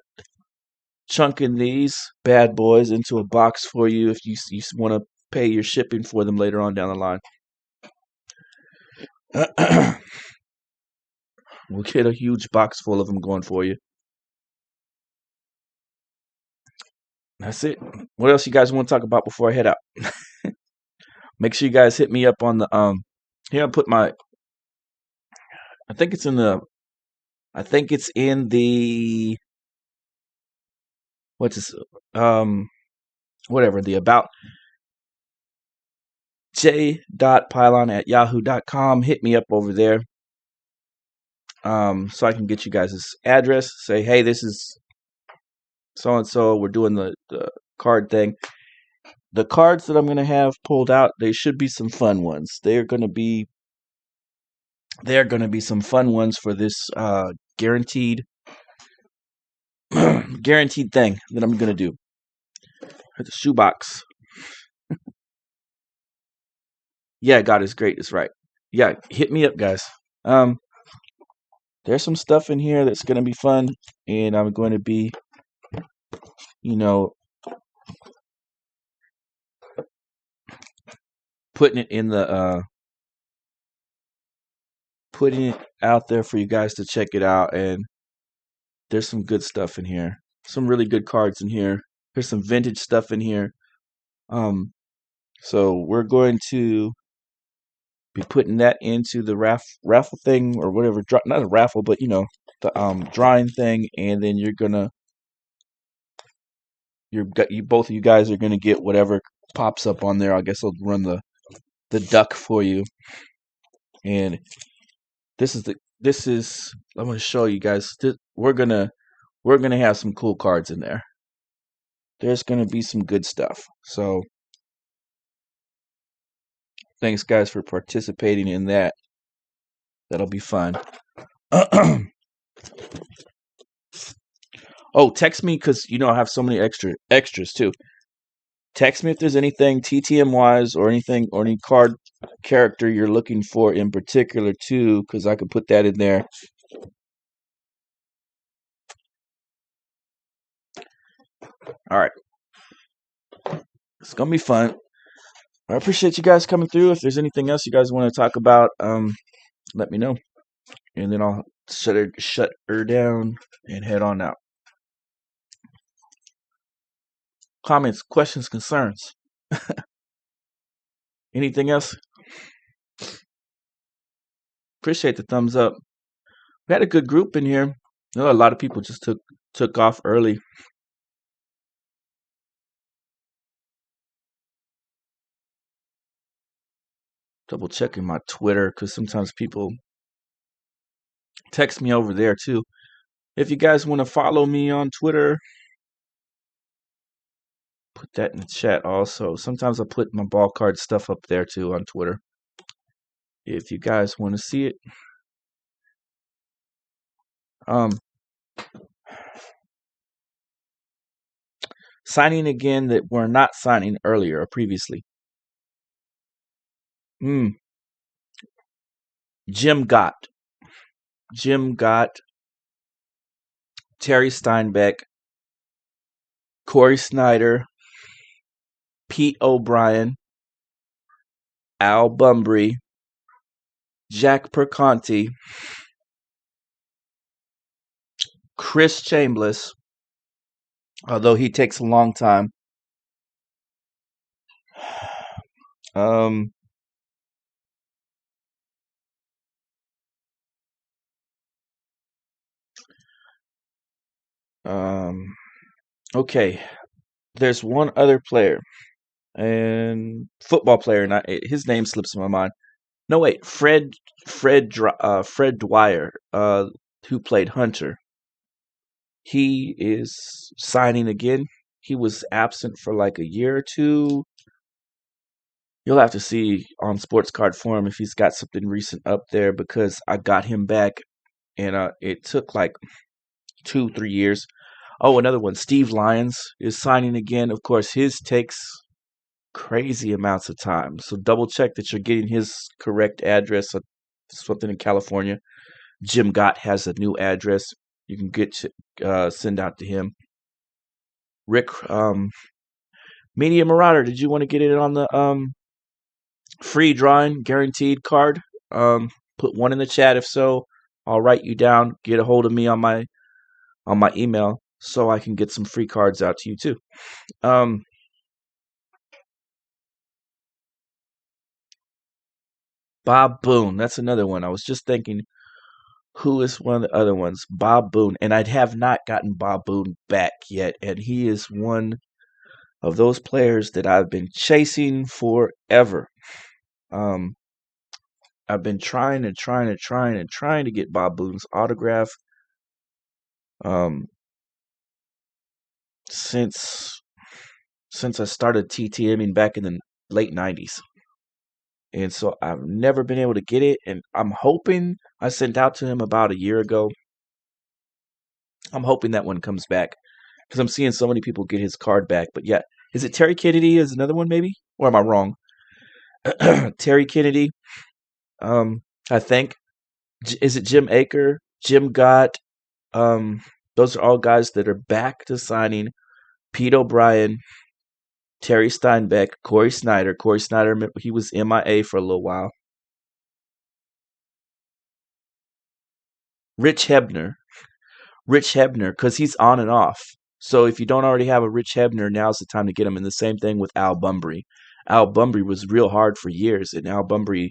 chunking these bad boys into a box for you if you want to pay your shipping for them later on down the line. We'll get a huge box full of them going for you. That's it. What else you guys want to talk about before I head out? Make sure you guys hit me up on the here I put my I think it's in the what's this whatever the about j.pylon@yahoo.com. Hit me up over there. So I can get you guys' address. Say, hey, this is so and so. We're doing the card thing. The cards that I'm gonna have pulled out, they should be some fun ones. They're gonna be some fun ones for this guaranteed guaranteed thing that I'm gonna do. The shoebox. Yeah, God is great. That's right. Yeah, hit me up, guys. There's some stuff in here that's gonna be fun, and I'm going to be, you know, putting it in the putting it out there for you guys to check it out. And there's some good stuff in here. Some really good cards in here. There's some vintage stuff in here. So we're going to be putting that into the raffle thing or whatever. Not a raffle, but the drawing thing. And then both of you guys are gonna get whatever pops up on there. I guess I'll run the duck for you. And this is I'm gonna show you guys. We're gonna have some cool cards in there. There's gonna be some good stuff. So thanks, guys, for participating in that. That'll be fun. Oh, text me because I have so many extras too. Text me if there's anything TTM wise or anything or any card character you're looking for in particular too, because I could put that in there. All right, it's gonna be fun. I appreciate you guys coming through. If there's anything else you guys want to talk about, let me know, and then I'll shut her down and head on out. Comments, questions, concerns. Anything else? Appreciate the thumbs up. We had a good group in here. A lot of people just took off early. Double checking my Twitter because sometimes people text me over there too. If you guys want to follow me on Twitter, put that in the chat also. Sometimes I put my ball card stuff up there too on Twitter. If you guys want to see it. Signing again that we're not signing earlier or previously. Jim Gott, Terry Steinbeck, Corey Snyder, Pete O'Brien, Al Bumbry, Jack Perconti, Chris Chambliss, although he takes a long time. Um, okay. There's one other player and football player, and his name slips my mind. No, wait, Fred Dwyer, who played Hunter. He is signing again. He was absent for like a year or two. You'll have to see on Sports Card Forum if he's got something recent up there because I got him back and it took like 2, 3 years. Oh, another one. Steve Lyons is signing again. Of course, his takes crazy amounts of time. So double check that you're getting his correct address. Something in California. Jim Gott has a new address. You can send out to him. Rick, Media Marauder. Did you want to get in on the free drawing guaranteed card? Put one in the chat if so. I'll write you down. Get a hold of me on my email so I can get some free cards out to you too. Bob Boone. That's another one. I was just thinking, who is one of the other ones? Bob Boone. And I have not gotten Bob Boone back yet. And he is one of those players that I've been chasing forever. I've been trying to get Bob Boone's autograph um, since I started TTMing back in the late 90s. And so I've never been able to get it. And I'm hoping I sent out to him about a year ago. I'm hoping that one comes back because I'm seeing so many people get his card back. But yeah, is it Terry Kennedy is another one maybe? Or am I wrong? Terry Kennedy, I think. Is it Jim Aker? Jim Gott? Those are all guys that are back to signing. Pete O'Brien, Terry Steinbeck, Corey Snyder. Corey Snyder, he was MIA for a little while. Rich Hebner. Rich Hebner, because he's on and off. So if you don't already have a Rich Hebner, now's the time to get him. And the same thing with Al Bumbry. Al Bumbry was real hard for years, and Al Bumbry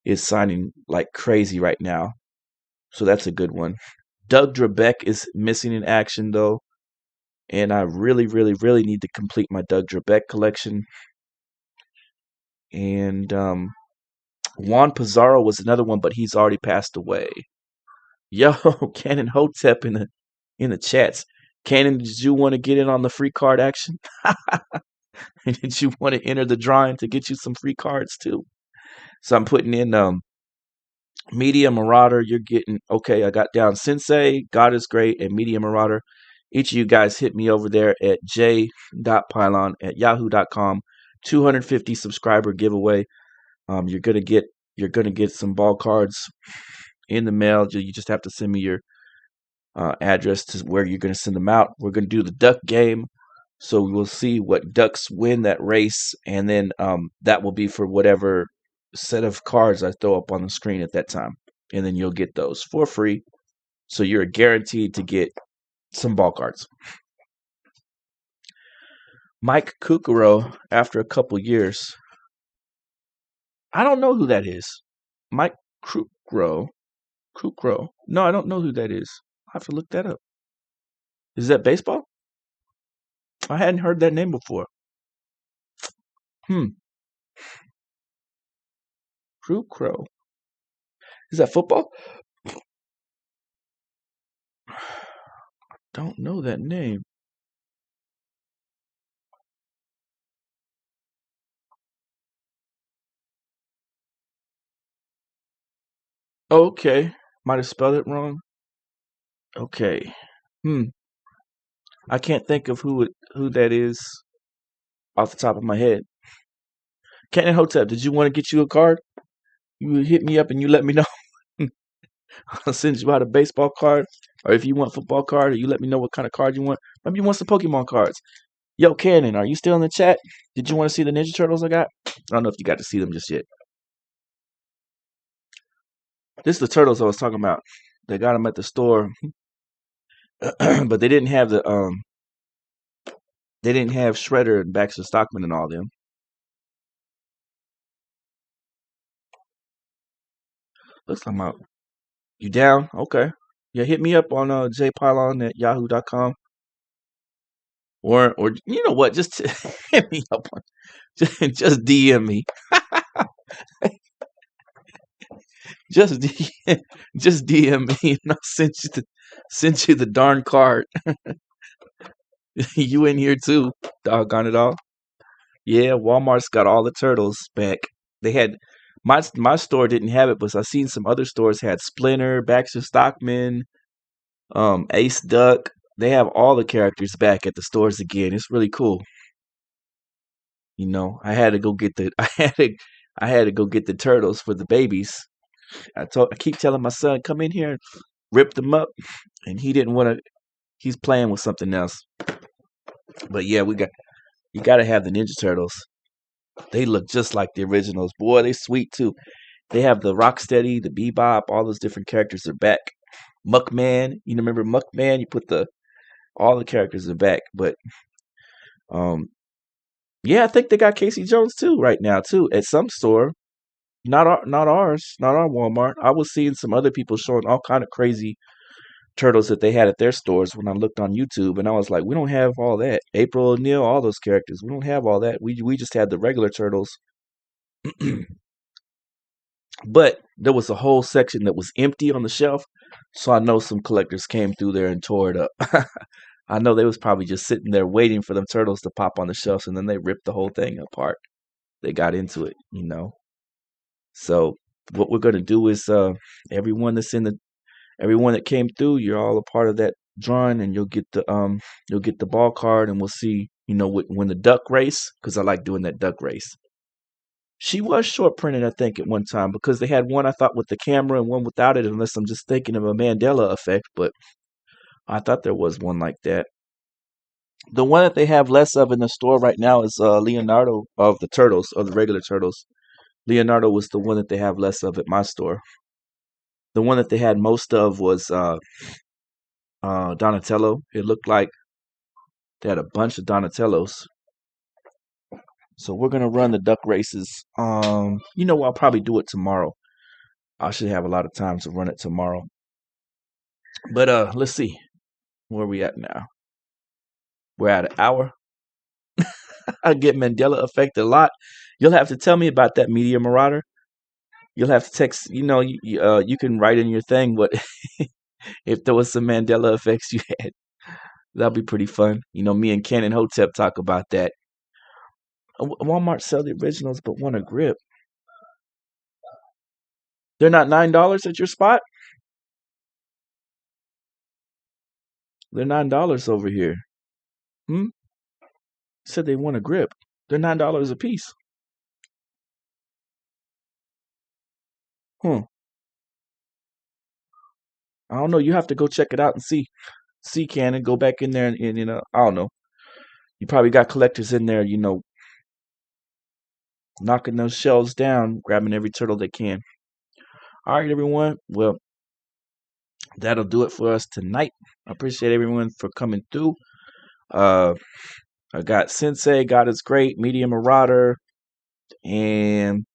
is signing like crazy right now. So that's a good one. Doug Drabeck is missing in action, though. And I really, really, really need to complete my Doug Drabeck collection. And Juan Pizarro was another one, but he's already passed away. Yo, Cannon Hotep in the chats. Cannon, did you want to get in on the free card action? Did you want to enter the drawing to get you some free cards too? So I'm putting in Media Marauder. You're getting okay. I got down Sensei, God is Great, and Media Marauder. Each of you guys hit me over there at j.pylon@yahoo.com. 250 subscriber giveaway. You're gonna get some ball cards in the mail. You just have to send me your address to where you're gonna send them out. We're gonna do the duck game, so we'll see what ducks win that race, and then that will be for whatever set of cards I throw up on the screen at that time, and then you'll get those for free. So you're guaranteed to get some ball cards. Mike Kukuro, after a couple years. I don't know who that is. Mike Kukro. Kukro. No, I don't know who that is. I have to look that up. Is that baseball? I hadn't heard that name before. Kukro. Is that football? Don't know that name. Okay. Might have spelled it wrong. Okay. I can't think of who that is off the top of my head. Cannon Hotep, did you want to get you a card? You hit me up and you let me know. I'll send you out a baseball card. Or if you want football card, or you let me know what kind of card you want. Maybe you want some Pokemon cards. Yo, Cannon, are you still in the chat? Did you want to see the Ninja Turtles I got? I don't know if you got to see them just yet. This is the turtles I was talking about. They got them at the store, but they didn't have Shredder and Baxter Stockman and all them. Looks like you down? Okay. Yeah, hit me up on jpylon@yahoo.com, or you know what, just hit me up on just DM me. Just just DM me and I'll send you the darn card. You in here too, doggone it all. Yeah, Walmart's got all the turtles back. They had my store didn't have it, but I seen some other stores had Splinter, Baxter Stockman, Ace Duck. They have all the characters back at the stores again. It's really cool. You know, I had to go get the I had to go get the turtles for the babies. I keep telling my son, come in here and rip them up, and he didn't want to. He's playing with something else. But yeah, you got to have the Ninja Turtles. They look just like the originals. Boy, they sweet too. They have the Rocksteady, the Bebop, all those different characters are back. Muckman, you remember Muckman? You put the all the characters are back. But um, yeah, I think they got Casey Jones too right now too at some store. Not ours, not our Walmart. I was seeing some other people showing all kind of crazy turtles that they had at their stores when I looked on YouTube, and I was like, we don't have all that. April O'Neil, all those characters, we don't have all that. We just had the regular turtles. But there was a whole section that was empty on the shelf, so I know some collectors came through there and tore it up. I know they was probably just sitting there waiting for them turtles to pop on the shelves, and then they ripped the whole thing apart. They got into it, you know. So what we're gonna do is everyone that's in the everyone that came through, you're all a part of that drawing, and you'll get the ball card, and we'll see, you know, when the duck race, because I like doing that duck race. She was short printed, I think, at one time, because they had one I thought with the camera and one without it, unless I'm just thinking of a Mandela effect, but I thought there was one like that. The one that they have less of in the store right now is Leonardo of the Turtles, of the regular Turtles. Leonardo was the one that they have less of at my store. The one that they had most of was Donatello. It looked like they had a bunch of Donatellos. So we're gonna run the duck races. You know, I'll probably do it tomorrow. I should have a lot of time to run it tomorrow. But let's see where we at now. We're at an hour. I get Mandela affected a lot. You'll have to tell me about that Media Marauder. You'll have to text. You know, you can write in your thing what if there was some Mandela effects you had. That'll be pretty fun. You know, me and Ken and Hotep talk about that. Walmart sell the originals, but want a grip. They're not $9 at your spot. They're $9 over here. Hmm. Said they want a grip. They're $9 a piece. Hmm. I don't know. You have to go check it out and see. See, Cannon. Go back in there and you know, I don't know. You probably got collectors in there, you know, knocking those shelves down, grabbing every turtle they can. All right, everyone. Well, that'll do it for us tonight. I appreciate everyone for coming through. Uh, I got Sensei, God is Great, Media Marauder, and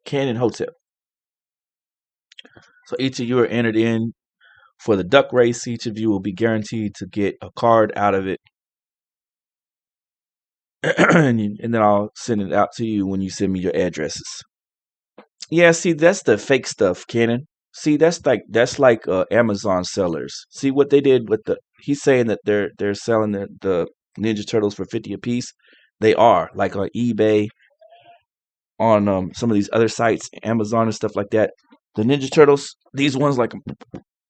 Cannon Hotep. So each of you are entered in for the duck race. Each of you will be guaranteed to get a card out of it. And then I'll send it out to you when you send me your addresses. Yeah, see, that's the fake stuff, Cannon. See, that's like Amazon sellers. See what they did with the. He's saying that they're selling the Ninja Turtles for 50 a piece. They are like on eBay, on some of these other sites, Amazon and stuff like that. The Ninja Turtles, these ones like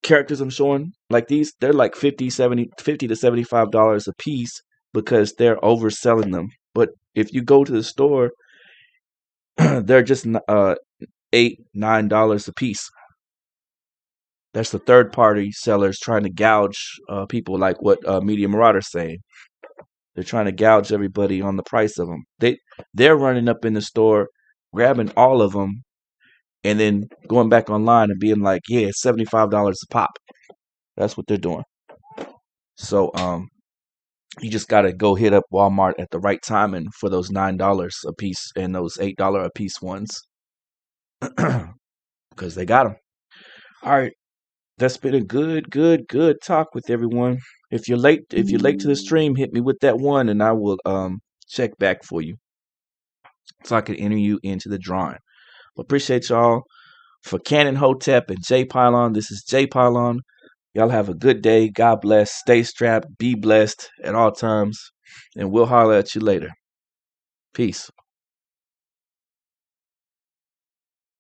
characters I'm showing, like these, they're like 50 to $75 a piece because they're overselling them. But if you go to the store, they're just $8, $9 a piece. That's the third party sellers trying to gouge people, like what Media Marauder's saying. They're trying to gouge everybody on the price of them. They're running up in the store, grabbing all of them, and then going back online and being like, "Yeah, it's $75 a pop." That's what they're doing. So you just gotta go hit up Walmart at the right time and for those $9 a piece and those $8 a piece ones, because they got them. All right. That's been a good talk with everyone. If you're late to the stream, hit me with that one, and I will check back for you so I can enter you into the drawing. Appreciate y'all. For Cannon Hotep and J Pylon, this is J Pylon. Y'all have a good day. God bless. Stay strapped. Be blessed at all times. And we'll holler at you later. Peace.